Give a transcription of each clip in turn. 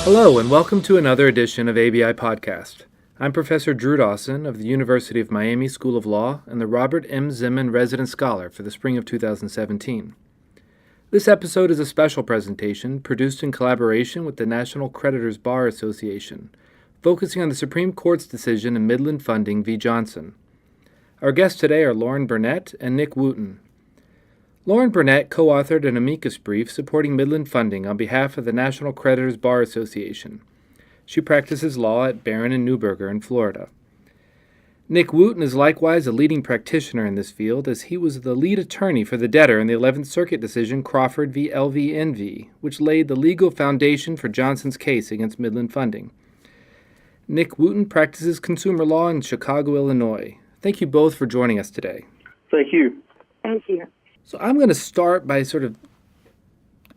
Hello, and welcome to another edition of ABI Podcast. I'm Professor Drew Dawson of the University of Miami School of Law and the Robert M. Zeman Resident Scholar for the spring of 2017. This episode is a special presentation produced in collaboration with the National Creditor Bar Association, focusing on the Supreme Court's decision in Midland Funding v. Johnson. Our guests today are Lauren Burnette and Nick Wooten. Lauren Burnette co-authored an amicus brief supporting Midland Funding on behalf of the National Creditor Bar Association. She practices law at Barron and Newburger in Florida. Nick Wooten is likewise a leading practitioner in this field, as he was the lead attorney for the debtor in the 11th Circuit decision Crawford v. LVNV, which laid the legal foundation for Johnson's case against Midland Funding. Nick Wooten practices consumer law in Chicago, Illinois. Thank you both for joining us today. Thank you. Thank you. So I'm going to start by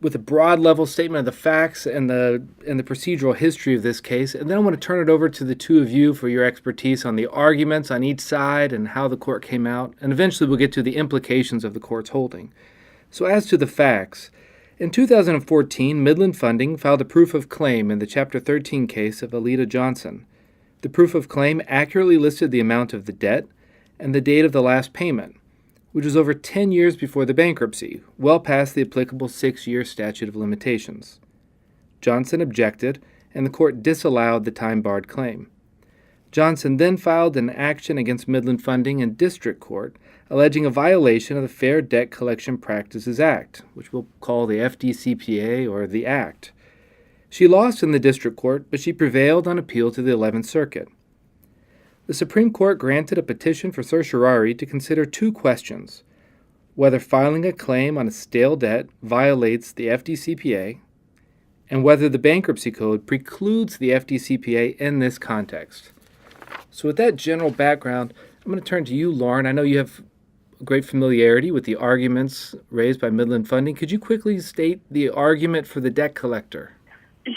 with a broad level statement of the facts and the procedural history of this case, and then I want to turn it over to the two of you for your expertise on the arguments on each side and how the court came out, and eventually we'll get to the implications of the court's holding. So as to the facts, in 2014, Midland Funding filed a proof of claim in the Chapter 13 case of Alita Johnson. The proof of claim accurately listed the amount of the debt and the date of the last payment, which was over 10 years before the bankruptcy, well past the applicable 6-year statute of limitations. Johnson objected, and the court disallowed the time-barred claim. Johnson then filed an action against Midland Funding in district court, alleging a violation of the Fair Debt Collection Practices Act, which we'll call the FDCPA or the Act. She lost in the district court, but she prevailed on appeal to the 11th Circuit. The Supreme Court granted a petition for certiorari to consider two questions: whether filing a claim on a stale debt violates the FDCPA, and whether the Bankruptcy Code precludes the FDCPA in this context. So with that general background, I'm going to turn to you, Lauren. I know you have great familiarity with the arguments raised by Midland Funding. Could you quickly state the argument for the debt collector?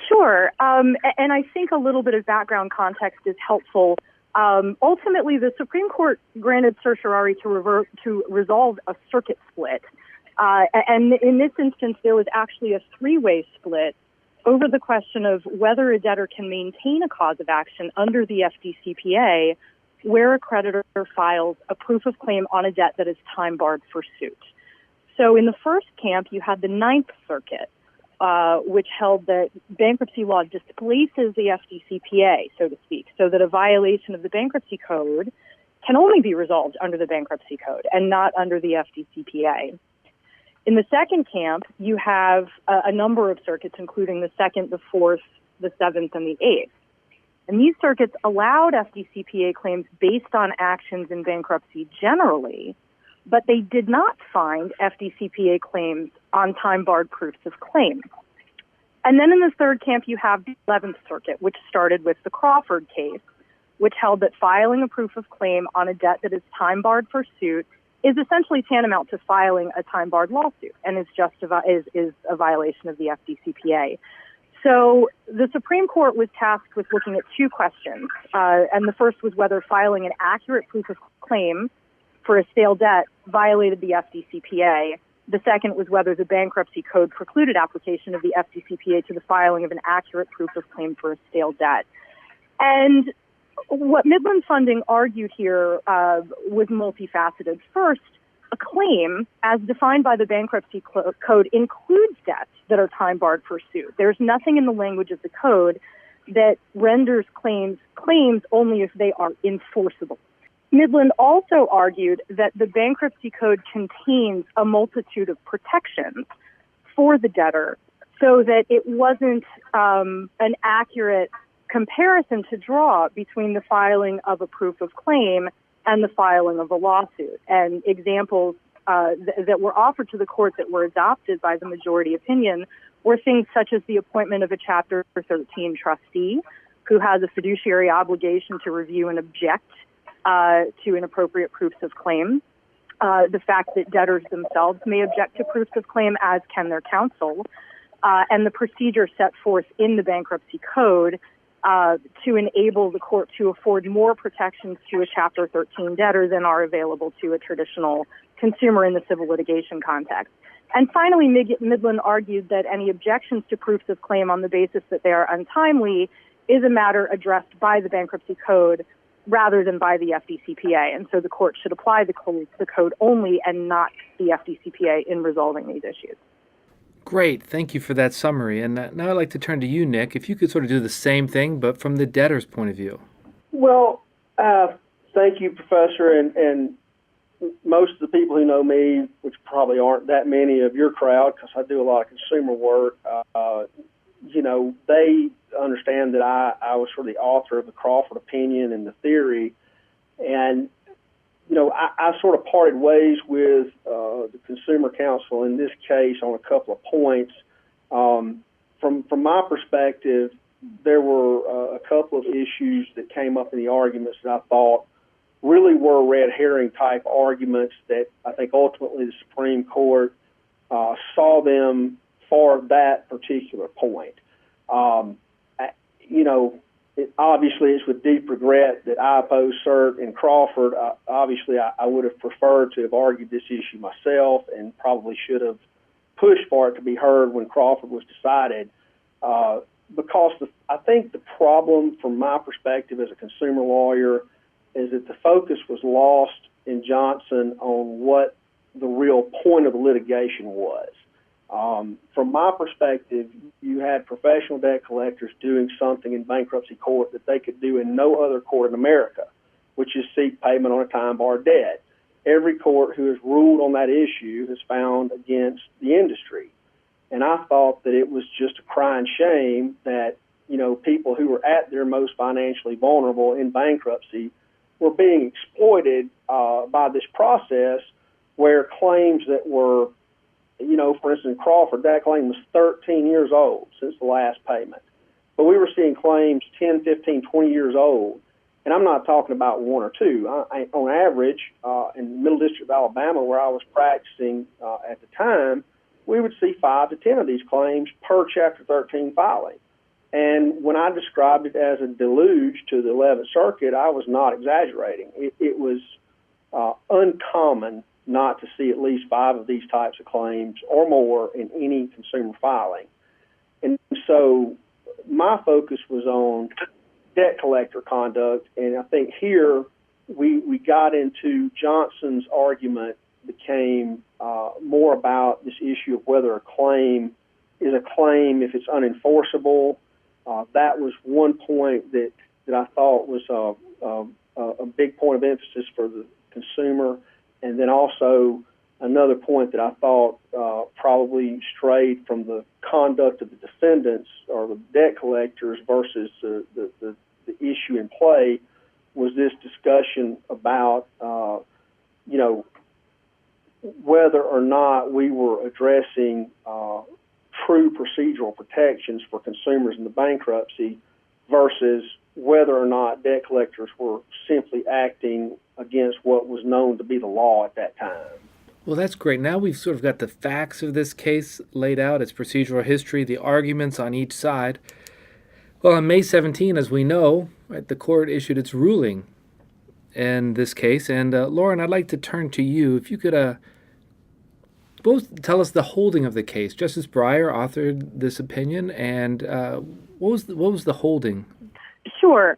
Sure. And I think a little bit of background context is helpful. Ultimately, the Supreme Court granted certiorari to resolve a circuit split. And in this instance, there was actually a three-way split over the question of whether a debtor can maintain a cause of action under the FDCPA where a creditor files a proof of claim on a debt that is time-barred for suit. So in the first camp, you had the Ninth Circuit, which held that bankruptcy law displaces the FDCPA, so to speak, so that a violation of the Bankruptcy Code can only be resolved under the Bankruptcy Code and not under the FDCPA. In the second camp, you have a number of circuits, including the Second, the Fourth, the Seventh, and the Eighth. And these circuits allowed FDCPA claims based on actions in bankruptcy generally, but they did not find FDCPA claims on time-barred proofs of claim. And then in the third camp, you have the 11th Circuit, which started with the Crawford case, which held that filing a proof of claim on a debt that is time-barred for suit is essentially tantamount to filing a time-barred lawsuit and is a violation of the FDCPA. So the Supreme Court was tasked with looking at two questions, and the first was whether filing an accurate proof of claim for a stale debt violated the FDCPA. The second was whether the Bankruptcy Code precluded application of the FDCPA to the filing of an accurate proof of claim for a stale debt. And what Midland Funding argued here was multifaceted. First, a claim, as defined by the Bankruptcy Code, includes debts that are time-barred for suit. There's nothing in the language of the code that renders claims only if they are enforceable. Midland also argued that the Bankruptcy Code contains a multitude of protections for the debtor so that it wasn't an accurate comparison to draw between the filing of a proof of claim and the filing of a lawsuit. And examples that were offered to the court that were adopted by the majority opinion were things such as the appointment of a Chapter 13 trustee who has a fiduciary obligation to review and object to inappropriate proofs of claim, the fact that debtors themselves may object to proofs of claim, as can their counsel, and the procedure set forth in the Bankruptcy Code to enable the court to afford more protections to a Chapter 13 debtor than are available to a traditional consumer in the civil litigation context. And finally, Midland argued that any objections to proofs of claim on the basis that they are untimely is a matter addressed by the bankruptcy code rather than by the FDCPA. And so the court should apply the code only and not the FDCPA in resolving these issues. Great. Thank you for that summary. And now I'd like to turn to you, Nick, if you could sort of do the same thing, but from the debtor's point of view. Well, thank you, Professor. And most of the people who know me, which probably aren't that many of your crowd, because I do a lot of consumer work, they understand that I was sort of the author of the Crawford opinion and the theory. And, I sort of parted ways with the Consumer Counsel in this case on a couple of points. From my perspective, there were a couple of issues that came up in the arguments that I thought really were red herring type arguments that I think ultimately the Supreme Court saw them for that particular point. Obviously, it's with deep regret that I opposed cert in Crawford. Obviously, I would have preferred to have argued this issue myself and probably should have pushed for it to be heard when Crawford was decided. Because I think the problem from my perspective as a consumer lawyer is that the focus was lost in Johnson on what the real point of the litigation was. From my perspective, you had professional debt collectors doing something in bankruptcy court that they could do in no other court in America, which is seek payment on a time-barred debt. Every court who has ruled on that issue has found against the industry. And I thought that it was just a crying shame that, people who were at their most financially vulnerable in bankruptcy were being exploited by this process where claims that were, for instance, in Crawford, that claim was 13 years old since the last payment. But we were seeing claims 10, 15, 20 years old. And I'm not talking about one or two. On average, in the Middle District of Alabama, where I was practicing at the time, we would see 5 to 10 of these claims per Chapter 13 filing. And when I described it as a deluge to the 11th Circuit, I was not exaggerating. It was uncommon not to see at least 5 of these types of claims or more in any consumer filing. And so my focus was on debt collector conduct, and I think here we got into Johnson's argument became more about this issue of whether a claim is a claim if it's unenforceable. That was one point that I thought was a big point of emphasis for the consumer. And then also another point that I thought probably strayed from the conduct of the defendants or the debt collectors versus the issue in play was this discussion about, whether or not we were addressing true procedural protections for consumers in the bankruptcy versus whether or not debt collectors were simply acting against what was known to be the law at that time. Well, that's great. Now we've sort of got the facts of this case laid out, its procedural history, the arguments on each side. Well, on May 17, as we know, right, the court issued its ruling in this case. And Lauren, I'd like to turn to you. If you could both tell us the holding of the case. Justice Breyer authored this opinion, and what was the holding? Sure.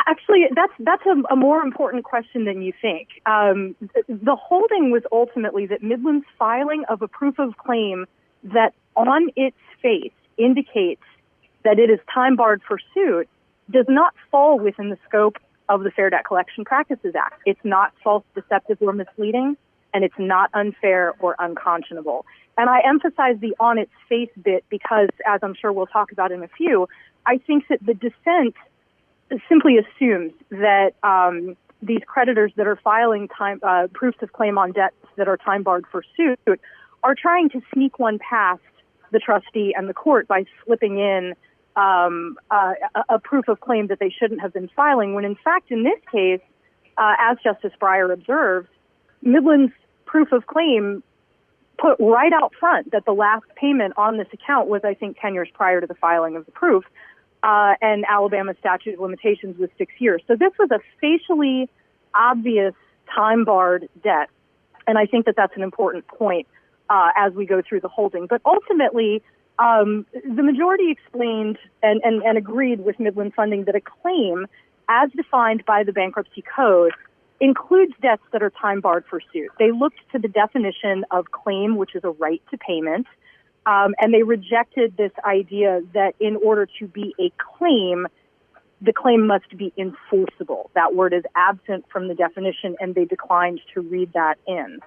Actually, that's a more important question than you think. The holding was ultimately that Midland's filing of a proof of claim that on its face indicates that it is time-barred for suit does not fall within the scope of the Fair Debt Collection Practices Act. It's not false, deceptive, or misleading, and it's not unfair or unconscionable. And I emphasize the on its face bit because, as I'm sure we'll talk about in a few, I think that the dissent simply assumes that these creditors that are filing proofs of claim on debts that are time-barred for suit are trying to sneak one past the trustee and the court by slipping in a proof of claim that they shouldn't have been filing, when in fact, in this case, as Justice Breyer observed, Midland's proof of claim put right out front that the last payment on this account was, I think, 10 years prior to the filing of the proof, and Alabama statute of limitations was 6 years. So this was a facially obvious time-barred debt And I think that that's an important point as we go through the holding. But ultimately, the majority explained and agreed with Midland Funding that a claim, as defined by the bankruptcy code, includes debts that are time barred for suit. They looked to the definition of claim, which is a right to payment, and they rejected this idea that in order to be a claim, the claim must be enforceable. That word is absent from the definition, and they declined to read that in.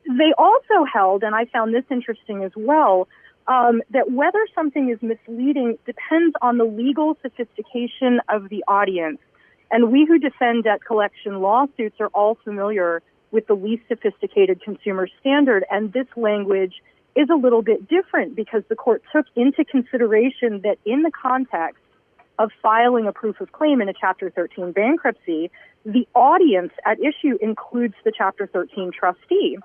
They also held, and I found this interesting as well, that whether something is misleading depends on the legal sophistication of the audience. And we who defend debt collection lawsuits are all familiar with the least sophisticated consumer standard, and this language is a little bit different because the court took into consideration that in the context of filing a proof of claim in a Chapter 13 bankruptcy, the audience at issue includes the Chapter 13 trustee.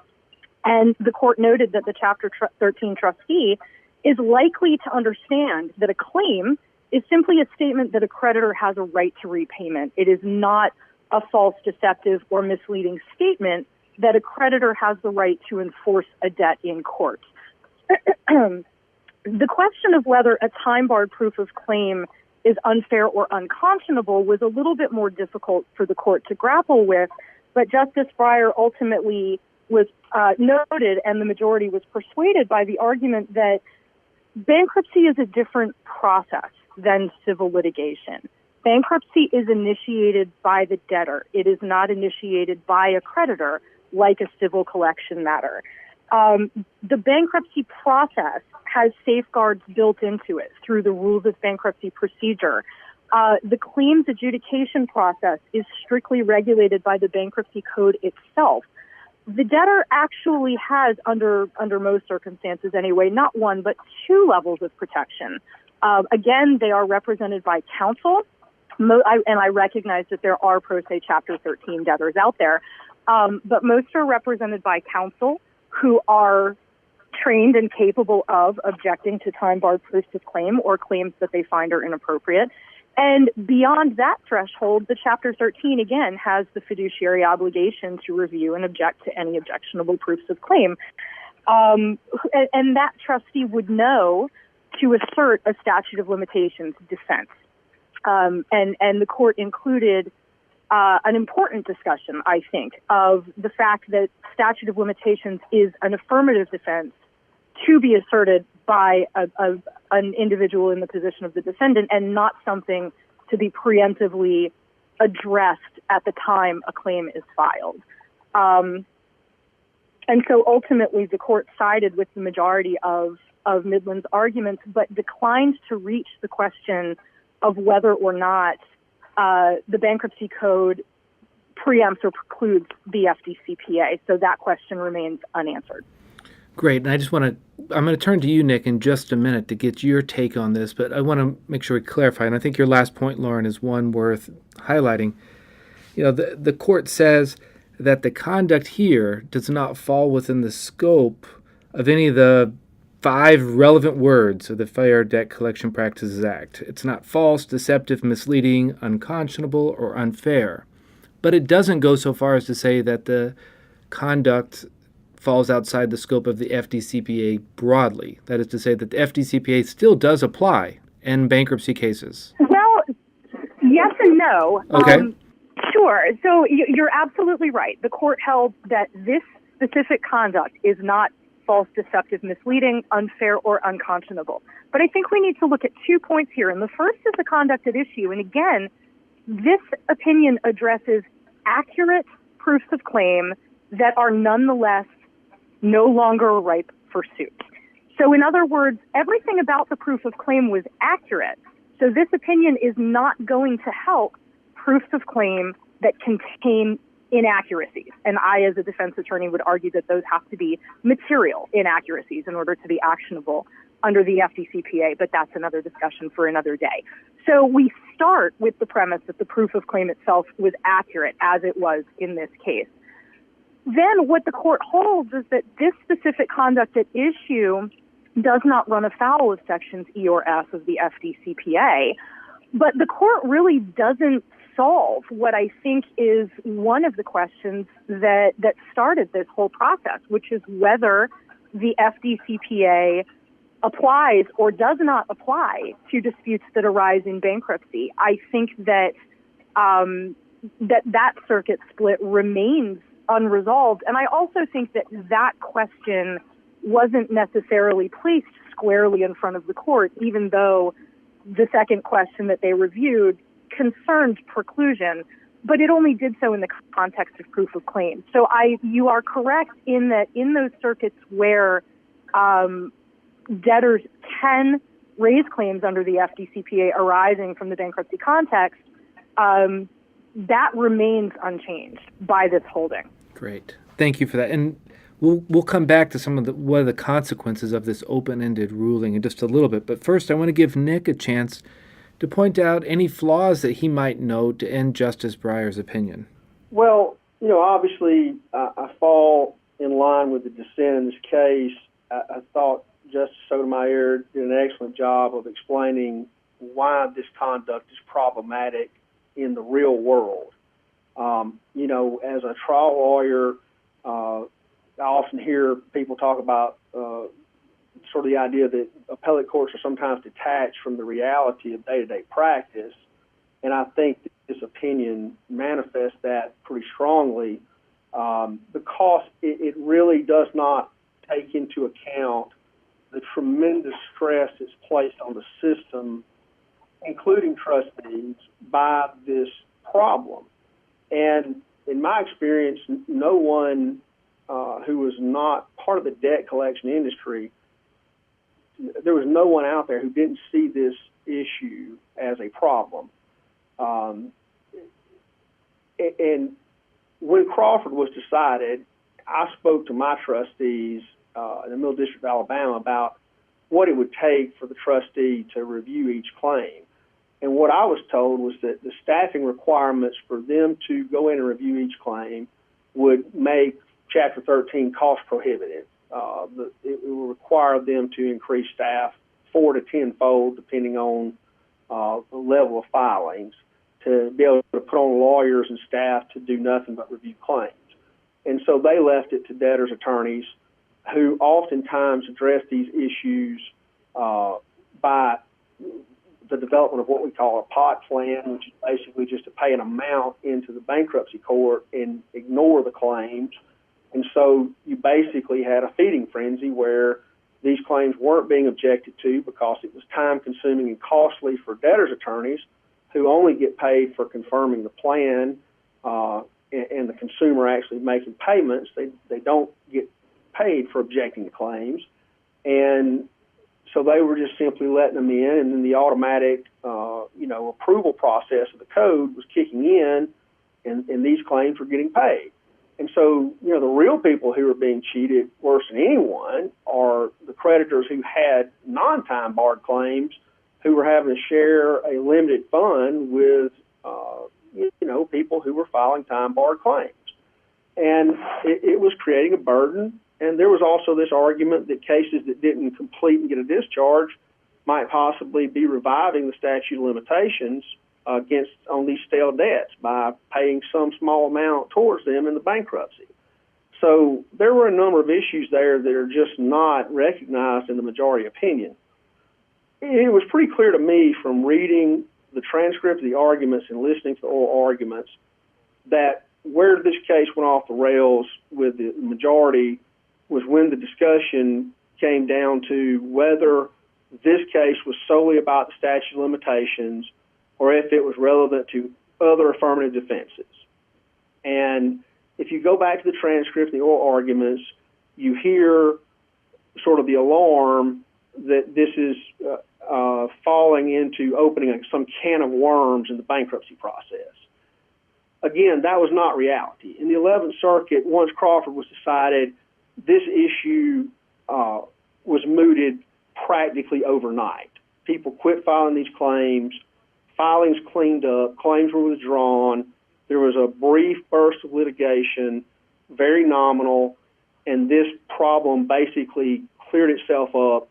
And the court noted that the Chapter 13 trustee is likely to understand that a claim is simply a statement that a creditor has a right to repayment. It is not a false, deceptive, or misleading statement that a creditor has the right to enforce a debt in court. The question of whether a time-barred proof of claim is unfair or unconscionable was a little bit more difficult for the court to grapple with, but Justice Breyer ultimately was noted, and the majority was persuaded by the argument that bankruptcy is a different process than civil litigation. Bankruptcy is initiated by the debtor. It is not initiated by a creditor like a civil collection matter. The bankruptcy process has safeguards built into it through the rules of bankruptcy procedure. The claims adjudication process is strictly regulated by the bankruptcy code itself. The debtor actually has, under most circumstances anyway, not one, but two levels of protection. Again, they are represented by counsel, and I recognize that there are pro se Chapter 13 debtors out there, but most are represented by counsel who are trained and capable of objecting to time-barred proofs of claim or claims that they find are inappropriate. And beyond that threshold, the Chapter 13, again, has the fiduciary obligation to review and object to any objectionable proofs of claim. And that trustee would know to assert a statute of limitations defense. And the court included an important discussion, I think, of the fact that statute of limitations is an affirmative defense to be asserted by an individual in the position of the defendant and not something to be preemptively addressed at the time a claim is filed. And so ultimately the court sided with the majority of Midland's arguments, but declined to reach the question of whether or not the bankruptcy code preempts or precludes the FDCPA. So that question remains unanswered. Great. And I'm going to turn to you, Nick, in just a minute to get your take on this, but I want to make sure we clarify. And I think your last point, Lauren, is one worth highlighting. You know, the court says that the conduct here does not fall within the scope of any of the 5 relevant words of the Fair Debt Collection Practices Act. It's not false, deceptive, misleading, unconscionable, or unfair. But it doesn't go so far as to say that the conduct falls outside the scope of the FDCPA broadly. That is to say that the FDCPA still does apply in bankruptcy cases. Well, yes and no. Okay. Sure. So you're absolutely right. The court held that this specific conduct is not false, deceptive, misleading, unfair, or unconscionable. But I think we need to look at 2 points here. And the first is the conduct at issue. And again, this opinion addresses accurate proofs of claim that are nonetheless no longer ripe for suit. So in other words, everything about the proof of claim was accurate. So this opinion is not going to help proofs of claim that contain inaccuracies. And I, as a defense attorney, would argue that those have to be material inaccuracies in order to be actionable under the FDCPA, but that's another discussion for another day. So we start with the premise that the proof of claim itself was accurate, as it was in this case. Then what the court holds is that this specific conduct at issue does not run afoul of sections E or F of the FDCPA, but the court really doesn't resolve what I think is one of the questions that started this whole process, which is whether the FDCPA applies or does not apply to disputes that arise in bankruptcy. I think that that circuit split remains unresolved, and I also think that that question wasn't necessarily placed squarely in front of the court, even though the second question that they reviewed concerned preclusion, but it only did so in the context of proof of claim. So you are correct in that in those circuits where debtors can raise claims under the FDCPA arising from the bankruptcy context, that remains unchanged by this holding. Great. Thank you for that. And we'll come back to what are the consequences of this open-ended ruling in just a little bit. But first, I want to give Nick a chance to point out any flaws that he might note in Justice Breyer's opinion. Well, obviously, I fall in line with the dissent in this case. I thought Justice Sotomayor did an excellent job of explaining why this conduct is problematic in the real world. As a trial lawyer, I often hear people talk about sort of the idea that appellate courts are sometimes detached from the reality of day-to-day practice, and I think this opinion manifests that pretty strongly because it really does not take into account the tremendous stress that's placed on the system, including trustees, by this problem. And in my experience, no one who was not part of the debt collection industry, there was no one out there who didn't see this issue as a problem. And when Crawford was decided, I spoke to my trustees in the Middle District of Alabama about what it would take for the trustee to review each claim. And what I was told was that the staffing requirements for them to go in and review each claim would make Chapter 13 cost prohibitive. It will require them to increase staff 4 to 10-fold, depending on the level of filings, to be able to put on lawyers and staff to do nothing but review claims. And so they left it to debtors' attorneys, who oftentimes address these issues by the development of what we call a pot plan, which is basically just to pay an amount into the bankruptcy court and ignore the claims. And so you basically had a feeding frenzy where these claims weren't being objected to because it was time-consuming and costly for debtors' attorneys, who only get paid for confirming the plan and the consumer actually making payments. They don't get paid for objecting to claims. And so they were just simply letting them in, and then the automatic, approval process of the code was kicking in, and these claims were getting paid. And so, the real people who are being cheated worse than anyone are the creditors who had non-time barred claims, who were having to share a limited fund with, people who were filing time barred claims. And it was creating a burden. And there was also this argument that cases that didn't complete and get a discharge might possibly be reviving the statute of limitations on these stale debts by paying some small amount towards them in the bankruptcy. So there were a number of issues there that are just not recognized in the majority opinion. It was pretty clear to me from reading the transcript of the arguments and listening to the oral arguments that where this case went off the rails with the majority was when the discussion came down to whether this case was solely about the statute of limitations or if it was relevant to other affirmative defenses. And if you go back to the transcript and the oral arguments, you hear sort of the alarm that this is falling into opening some can of worms in the bankruptcy process. Again, that was not reality. In the 11th Circuit, once Crawford was decided, this issue was mooted practically overnight. People quit filing these claims, filings cleaned up, claims were withdrawn, there was a brief burst of litigation, very nominal, and this problem basically cleared itself up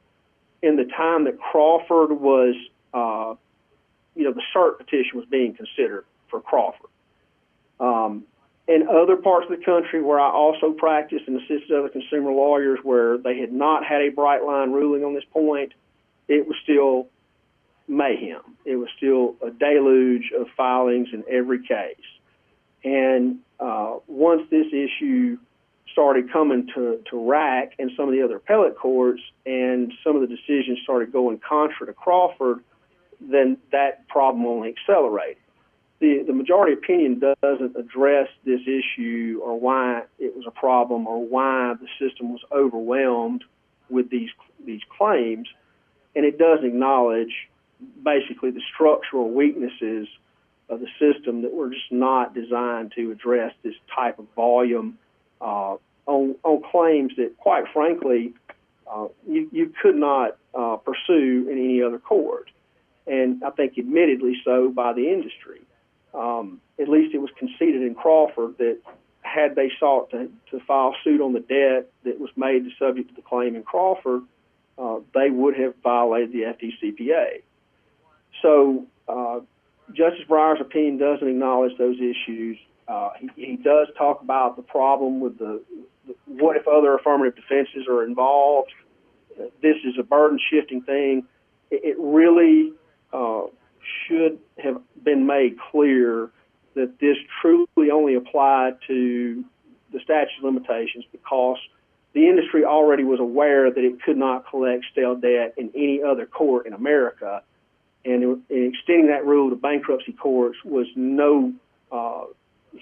in the time that Crawford was, the cert petition was being considered. for Crawford. In other parts of the country where I also practiced and assisted other consumer lawyers where they had not had a bright line ruling on this point, it was still mayhem. It was still a deluge of filings in every case. And once this issue started coming to RAC and some of the other appellate courts and some of the decisions started going contra to Crawford, then that problem only accelerated. The majority opinion doesn't address this issue or why it was a problem or why the system was overwhelmed with these claims, and it does acknowledge basically the structural weaknesses of the system that were just not designed to address this type of volume on claims that, quite frankly, you could not pursue in any other court, and I think admittedly so by the industry. At least it was conceded in Crawford that had they sought to file suit on the debt that was made the subject of the claim in Crawford, they would have violated the FDCPA. So Justice Breyer's opinion doesn't acknowledge those issues. He does talk about the problem with the what if other affirmative defenses are involved. This is a burden-shifting thing. It really should have been made clear that this truly only applied to the statute of limitations because the industry already was aware that it could not collect stale debt in any other court in America, and extending that rule to bankruptcy courts was no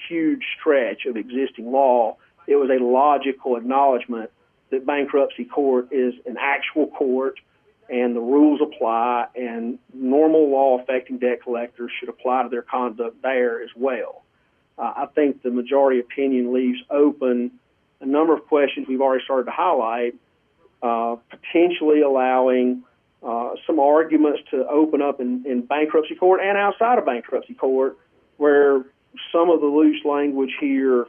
huge stretch of existing law. It was a logical acknowledgement that bankruptcy court is an actual court and the rules apply, and normal law affecting debt collectors should apply to their conduct there as well. I think the majority opinion leaves open a number of questions we've already started to highlight, potentially allowing some arguments to open up in bankruptcy court and outside of bankruptcy court, where some of the loose language here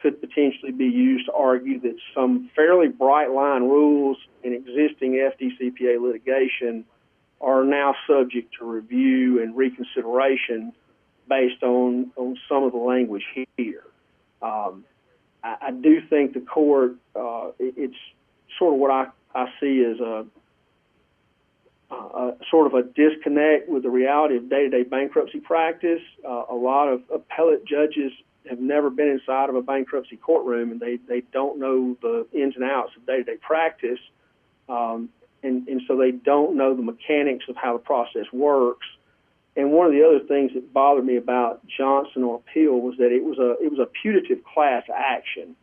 could potentially be used to argue that some fairly bright line rules in existing FDCPA litigation are now subject to review and reconsideration based on some of the language here. I do think the court, it's sort of what I see as a sort of a disconnect with the reality of day-to-day bankruptcy practice. A lot of appellate judges have never been inside of a bankruptcy courtroom, and they don't know the ins and outs of day-to-day practice, and so they don't know the mechanics of how the process works. And one of the other things that bothered me about Johnson on appeal was that it was a putative class action,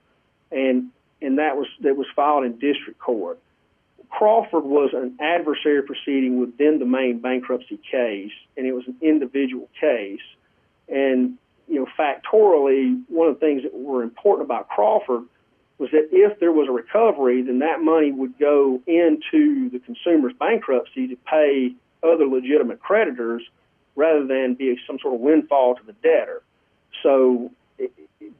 and that was filed in district court. Crawford was an adversary proceeding within the main bankruptcy case, and it was an individual case. And factorially, one of the things that were important about Crawford was that if there was a recovery, then that money would go into the consumer's bankruptcy to pay other legitimate creditors rather than be some sort of windfall to the debtor. So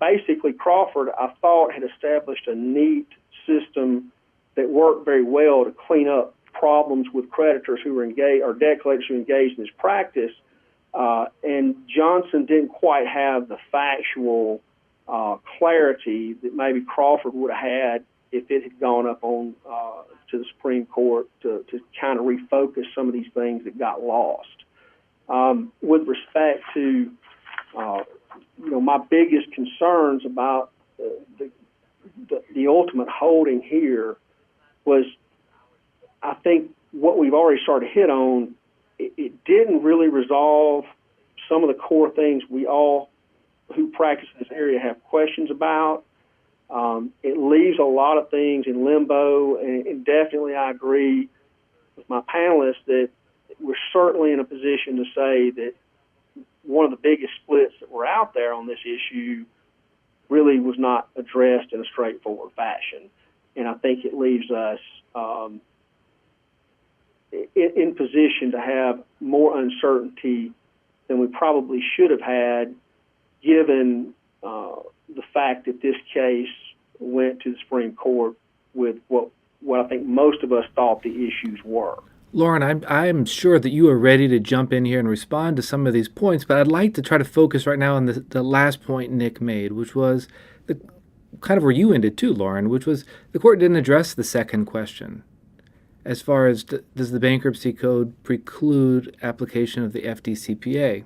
basically, Crawford, I thought, had established a neat system that worked very well to clean up problems with creditors who were engaged or debt collectors who engaged in this practice. And Johnson didn't quite have the factual clarity that maybe Crawford would have had if it had gone up on to the Supreme Court to kind of refocus some of these things that got lost. With respect to my biggest concerns about the ultimate holding here was, I think what we've already started to hit on, it didn't really resolve some of the core things we all who practice in this area have questions about. It leaves a lot of things in limbo, and definitely I agree with my panelists that we're certainly in a position to say that one of the biggest splits that were out there on this issue really was not addressed in a straightforward fashion. And I think it leaves us in position to have more uncertainty than we probably should have had, given the fact that this case went to the Supreme Court with what I think most of us thought the issues were. Lauren, I'm sure that you are ready to jump in here and respond to some of these points, but I'd like to try to focus right now on the last point Nick made, which was the kind of where you ended too, Lauren, which was the court didn't address the second question as far as does the bankruptcy code preclude application of the FDCPA?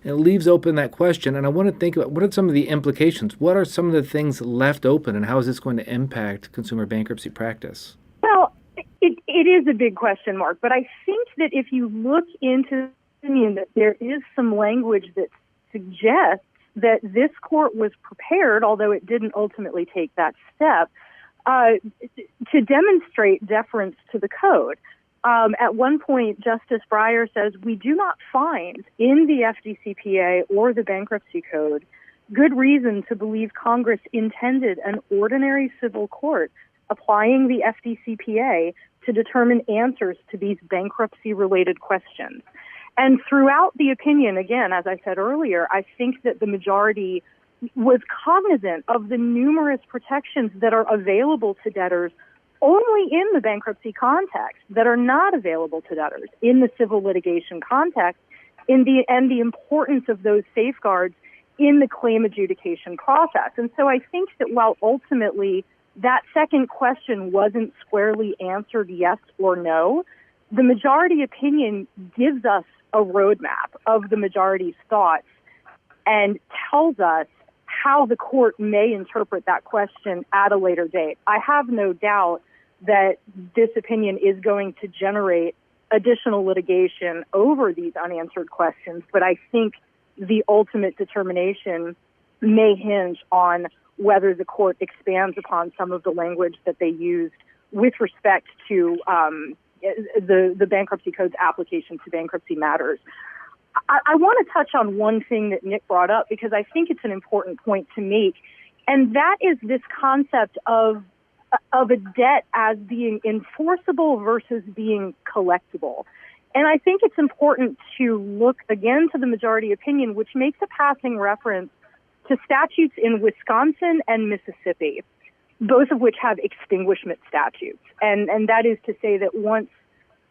And it leaves open that question, and I want to think about what are some of the implications? What are some of the things left open, and how is this going to impact consumer bankruptcy practice? Well, it is a big question mark, but I think that if you look into the opinion, that there is some language that suggests that this court was prepared, although it didn't ultimately take that step, to demonstrate deference to the code. At one point, Justice Breyer says, we do not find in the FDCPA or the bankruptcy code good reason to believe Congress intended an ordinary civil court applying the FDCPA to determine answers to these bankruptcy-related questions. And throughout the opinion, again, as I said earlier, I think that the majority was cognizant of the numerous protections that are available to debtors only in the bankruptcy context that are not available to debtors in the civil litigation context, and the importance of those safeguards in the claim adjudication process. And so I think that while ultimately that second question wasn't squarely answered yes or no, the majority opinion gives us a roadmap of the majority's thoughts and tells us how the court may interpret that question at a later date. I have no doubt that this opinion is going to generate additional litigation over these unanswered questions, but I think the ultimate determination may hinge on whether the court expands upon some of the language that they used with respect to the bankruptcy code's application to bankruptcy matters. I want to touch on one thing that Nick brought up because I think it's an important point to make, and that is this concept of a debt as being enforceable versus being collectible. And I think it's important to look again to the majority opinion, which makes a passing reference to statutes in Wisconsin and Mississippi, both of which have extinguishment statutes. And that is to say that once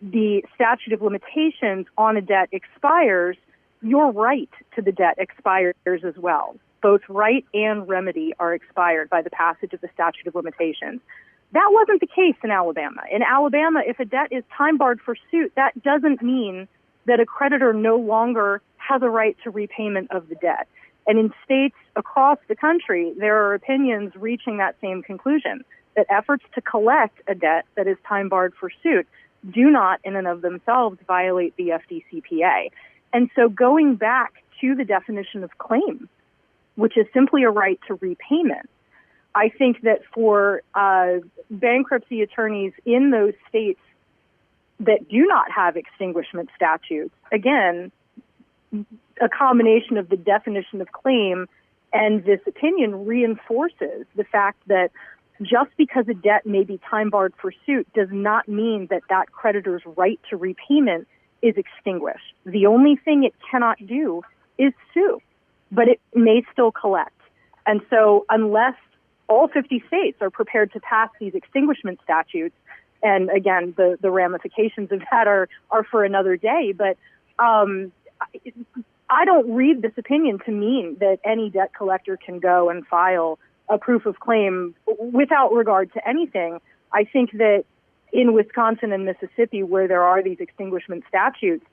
the statute of limitations on a debt expires, your right to the debt expires as well. Both right and remedy are expired by the passage of the statute of limitations. That wasn't the case in Alabama. In Alabama, if a debt is time barred for suit, that doesn't mean that a creditor no longer has a right to repayment of the debt. And in states across the country, there are opinions reaching that same conclusion, that efforts to collect a debt that is time barred for suit do not in and of themselves violate the FDCPA. And so going back to the definition of claim, which is simply a right to repayment, I think that for bankruptcy attorneys in those states that do not have extinguishment statutes, again, a combination of the definition of claim and this opinion reinforces the fact that just because a debt may be time barred for suit does not mean that that creditor's right to repayment is extinguished. The only thing it cannot do is sue, but it may still collect. And so unless all 50 states are prepared to pass these extinguishment statutes, and again, the ramifications of that are for another day, but I don't read this opinion to mean that any debt collector can go and file a proof of claim without regard to anything. I think that in Wisconsin and Mississippi, where there are these extinguishment statutes,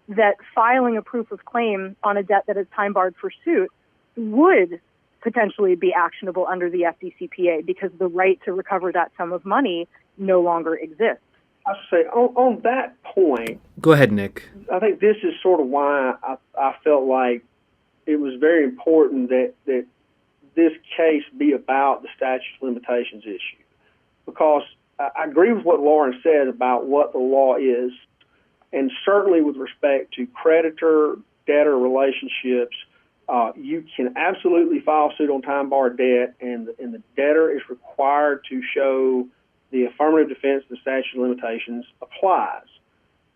that filing a proof of claim on a debt that is time barred for suit would potentially be actionable under the FDCPA because the right to recover that sum of money no longer exists. I say on that point. Go ahead, Nick. I think this is sort of why I felt like it was very important that this case be about the statute of limitations issue, because I agree with what Lauren said about what the law is, and certainly with respect to creditor-debtor relationships, you can absolutely file suit on time-barred debt, and the debtor is required to show the affirmative defense of the statute of limitations applies.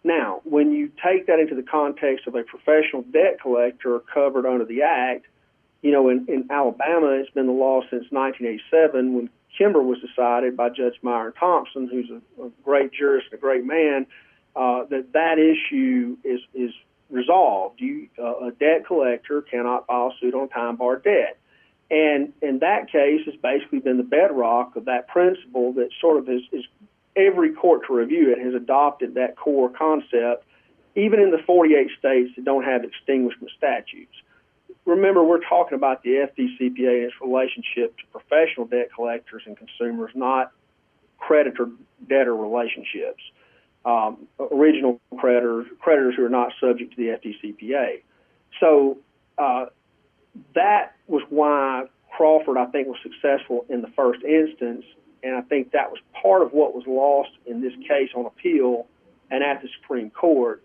Now, when you take that into the context of a professional debt collector covered under the Act, you know, in Alabama, it's been the law since 1987 when Kimber was decided by Judge Myron Thompson, who's a great jurist and a great man. that issue is resolved. A debt collector cannot file suit on time-barred debt. And in that case, it's basically been the bedrock of that principle that sort of is every court to review it has adopted that core concept, even in the 48 states that don't have extinguishment statutes. Remember, we're talking about the FDCPA and its relationship to professional debt collectors and consumers, not creditor-debtor relationships. Original creditors who are not subject to the FDCPA. So that was why Crawford, I think, was successful in the first instance, and I think that was part of what was lost in this case on appeal and at the Supreme Court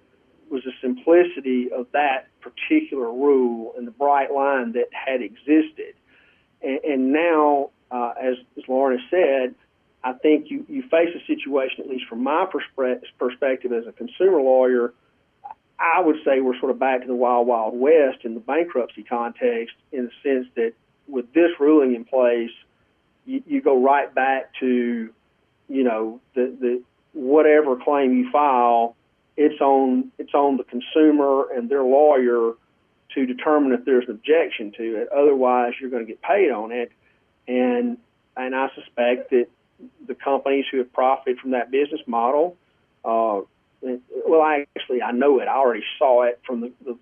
was the simplicity of that particular rule and the bright line that had existed. And now, as Lauren has said, I think you face a situation, at least from my perspective as a consumer lawyer, I would say we're sort of back to the wild, wild west in the bankruptcy context in the sense that with this ruling in place, you go right back to, the whatever claim you file, it's on the consumer and their lawyer to determine if there's an objection to it. Otherwise, you're going to get paid on it. And I suspect that the companies who have profited from that business model, I know it. I already saw it from the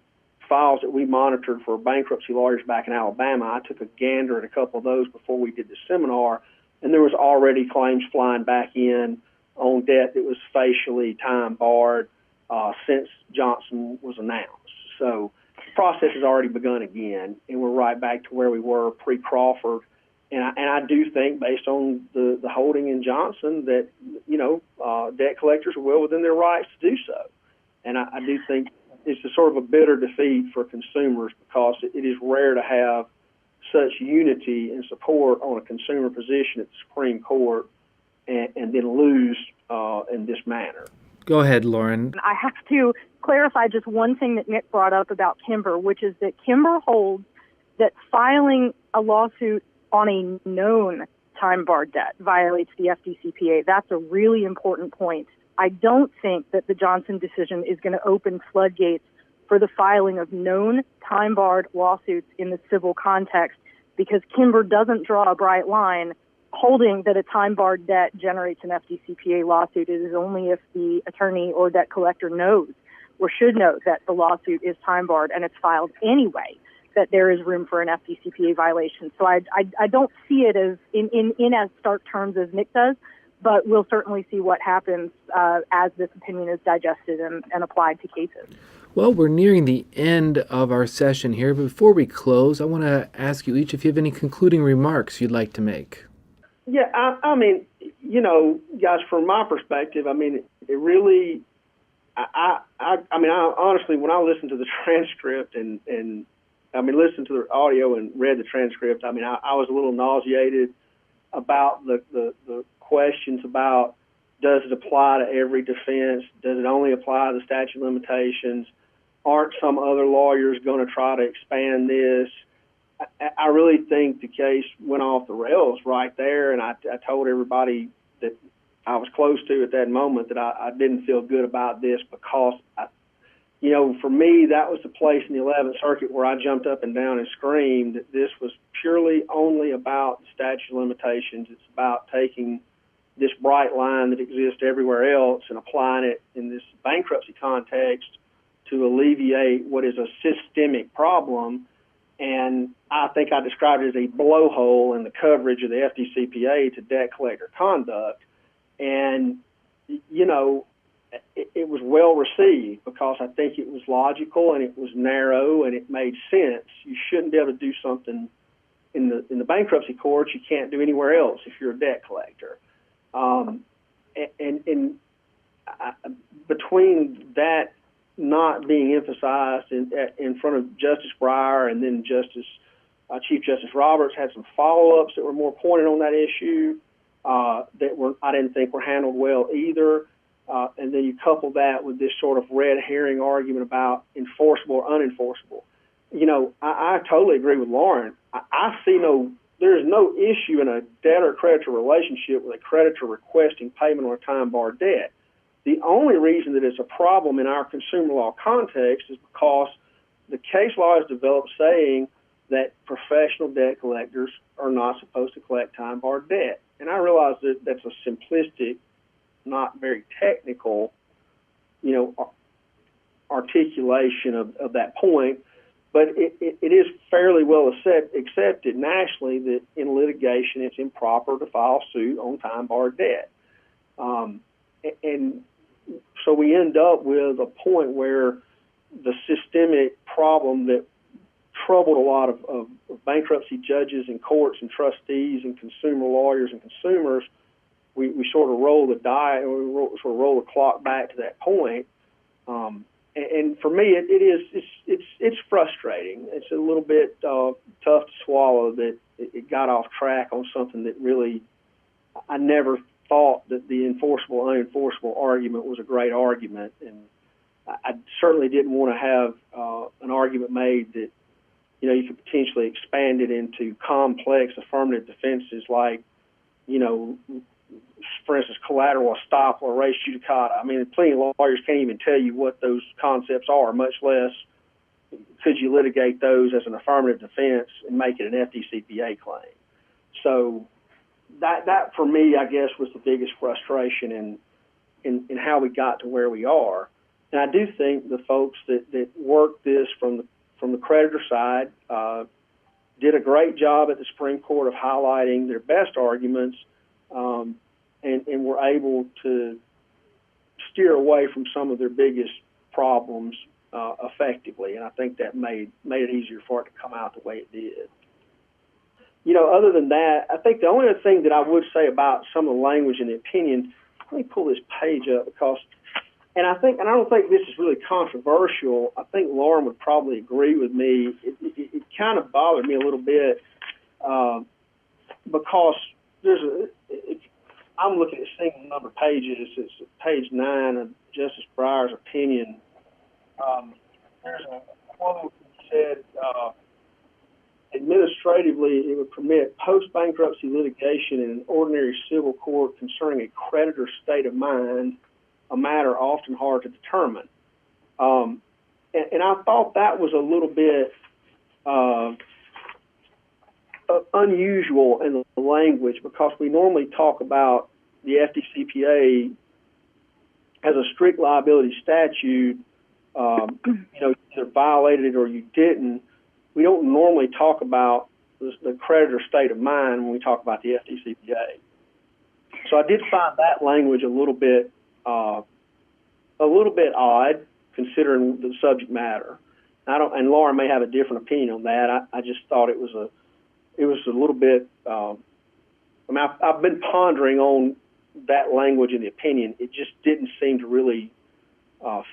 files that we monitored for bankruptcy lawyers back in Alabama. I took a gander at a couple of those before we did the seminar, and there was already claims flying back in on debt that was facially time-barred since Johnson was announced. So the process has already begun again, and we're right back to where we were pre-Crawford. And I do think, based on the holding in Johnson, that debt collectors are well within their rights to do so. And I do think it's a sort of a bitter defeat for consumers because it is rare to have such unity and support on a consumer position at the Supreme Court and then lose in this manner. Go ahead, Lauren. I have to clarify just one thing that Nick brought up about Kimber, which is that Kimber holds that filing a lawsuit on a known time-barred debt violates the FDCPA. That's a really important point. I don't think that the Johnson decision is going to open floodgates for the filing of known time-barred lawsuits in the civil context because Kimber doesn't draw a bright line holding that a time-barred debt generates an FDCPA lawsuit. It is only if the attorney or debt collector knows or should know that the lawsuit is time-barred and it's filed anyway that there is room for an FDCPA violation. So I don't see it as in as stark terms as Nick does, but we'll certainly see what happens as this opinion is digested and applied to cases. Well, we're nearing the end of our session here, but before we close, I want to ask you each if you have any concluding remarks you'd like to make. Yeah, I mean, guys, from my perspective, I mean, it really, I honestly, when I listened to the transcript and listened to the audio and read the transcript, I was a little nauseated about the questions about does it apply to every defense? Does it only apply to the statute of limitations? Aren't some other lawyers going to try to expand this? I really think the case went off the rails right there, and I told everybody that I was close to at that moment that I didn't feel good about this because, for me, that was the place in the 11th Circuit where I jumped up and down and screamed that this was purely only about the statute of limitations. It's about taking this bright line that exists everywhere else and applying it in this bankruptcy context to alleviate what is a systemic problem. And I think I described it as a blowhole in the coverage of the FDCPA to debt collector conduct. And, it was well received because I think it was logical and it was narrow and it made sense. You shouldn't be able to do something in the bankruptcy courts you can't do anywhere else if you're a debt collector. Between that not being emphasized in front of Justice Breyer and then Chief Justice Roberts had some follow-ups that were more pointed on that issue that I didn't think were handled well either. And then you couple that with this sort of red herring argument about enforceable or unenforceable. I totally agree with Lauren. I see there is no issue in a debtor-creditor relationship with a creditor requesting payment on a time-barred debt. The only reason that it's a problem in our consumer law context is because the case law is developed saying that professional debt collectors are not supposed to collect time-barred debt. And I realize that that's a simplistic, not very technical, articulation of that point, but it is fairly well accepted nationally that in litigation it's improper to file suit on time-barred debt. And so we end up with a point where the systemic problem that troubled a lot of bankruptcy judges and courts and trustees and consumer lawyers and consumers, we sort of roll the roll the clock back to that point. And for me, it's frustrating. It's a little bit tough to swallow that it got off track on something that really I never thought that the enforceable unenforceable argument was a great argument, and I certainly didn't want to have an argument made that you could potentially expand it into complex affirmative defenses like for instance, collateral estoppel or res judicata. I mean, plenty of lawyers can't even tell you what those concepts are, much less could you litigate those as an affirmative defense and make it an FDCPA claim. So that for me, I guess, was the biggest frustration in how we got to where we are. And I do think the folks that worked this from the creditor side did a great job at the Supreme Court of highlighting their best arguments, and were able to steer away from some of their biggest problems effectively. And I think that made it easier for it to come out the way it did. Other than that, I think the only other thing that I would say about some of the language in the opinion, let me pull this page up and I don't think this is really controversial. I think Lauren would probably agree with me. It kind of bothered me a little bit because I'm looking at single number pages. It's page 9 of Justice Breyer's opinion. There's a quote that said, administratively, it would permit post-bankruptcy litigation in an ordinary civil court concerning a creditor's state of mind, a matter often hard to determine. And I thought that was a little bit unusual in the language, because we normally talk about the FDCPA as a strict liability statute. You either violated it or you didn't. We don't normally talk about the creditor's state of mind when we talk about the FDCPA. So I did find that language a little bit odd, considering the subject matter. And Lauren may have a different opinion on that. I just thought it was a little bit. I've been pondering on that language in the opinion. It just didn't seem to really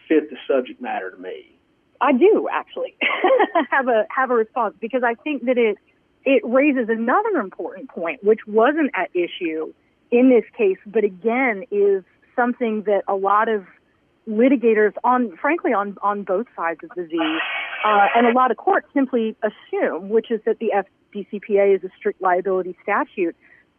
fit the subject matter to me. I do actually have a response, because I think that it raises another important point, which wasn't at issue in this case, but again is something that a lot of litigators on both sides of the Z and a lot of courts simply assume, which is that the FDCPA is a strict liability statute.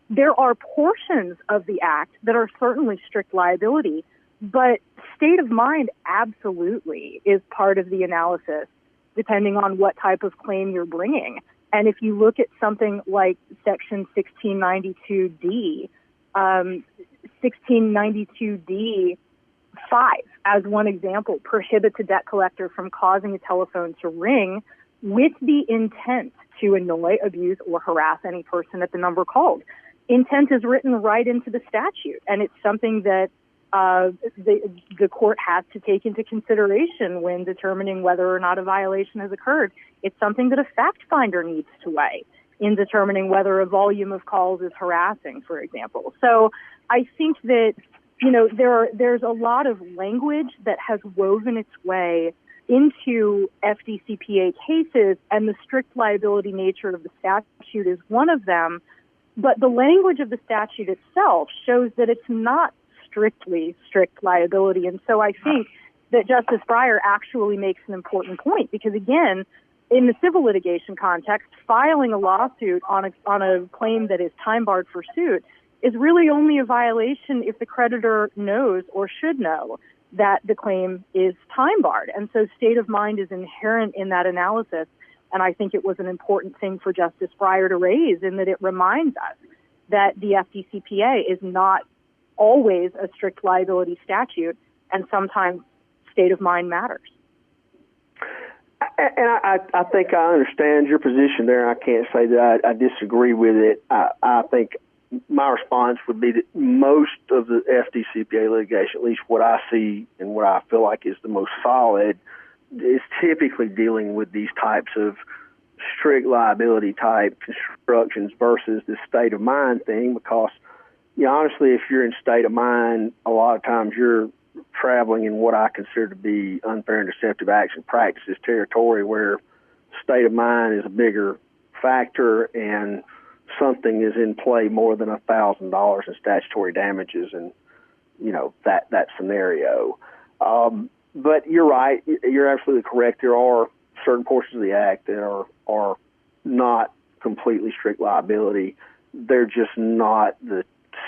There are portions of the act that are certainly strict liability, but state of mind absolutely is part of the analysis, depending on what type of claim you're bringing. And if you look at something like Section 1692D, 1692D 5, as one example, prohibits a debt collector from causing a telephone to ring with the intent to annoy, abuse, or harass any person at the number called. Intent is written right into the statute, and it's something that the court has to take into consideration when determining whether or not a violation has occurred. It's something that a fact finder needs to weigh in determining whether a volume of calls is harassing, for example. So I think that, there's a lot of language that has woven its way into FDCPA cases, and the strict liability nature of the statute is one of them. But the language of the statute itself shows that it's not strictly strict liability. And so I think that Justice Breyer actually makes an important point, because, again, in the civil litigation context, filing a lawsuit on a claim that is time barred for suit is really only a violation if the creditor knows or should know that the claim is time barred. And so state of mind is inherent in that analysis. And I think it was an important thing for Justice Breyer to raise, in that it reminds us that the FDCPA is not always a strict liability statute, and sometimes state of mind matters. And I think I understand your position there. I can't say that I disagree with it. I think my response would be that most of the FDCPA litigation, at least what I see and what I feel like is the most solid, is typically dealing with these types of strict liability type constructions versus the state of mind thing, because honestly, if you're in state of mind, a lot of times you're traveling in what I consider to be unfair and deceptive action practices territory, where state of mind is a bigger factor and something is in play more than $1,000 in statutory damages, and that scenario. But you're right. You're absolutely correct. There are certain portions of the Act that are not completely strict liability. They're just not the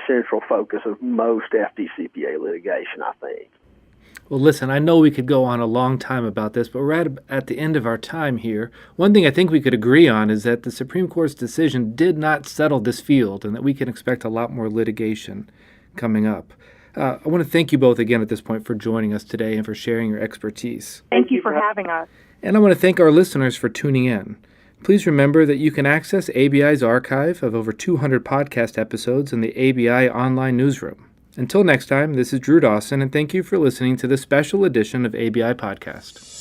central focus of most FDCPA litigation, I think. Well, listen, I know we could go on a long time about this, but we're at the end of our time here. One thing I think we could agree on is that the Supreme Court's decision did not settle this field, and that we can expect a lot more litigation coming up. I want to thank you both again at this point for joining us today and for sharing your expertise. Thank you for having us. And I want to thank our listeners for tuning in. Please remember that you can access ABI's archive of over 200 podcast episodes in the ABI online newsroom. Until next time, this is Drew Dawson, and thank you for listening to this special edition of ABI Podcast.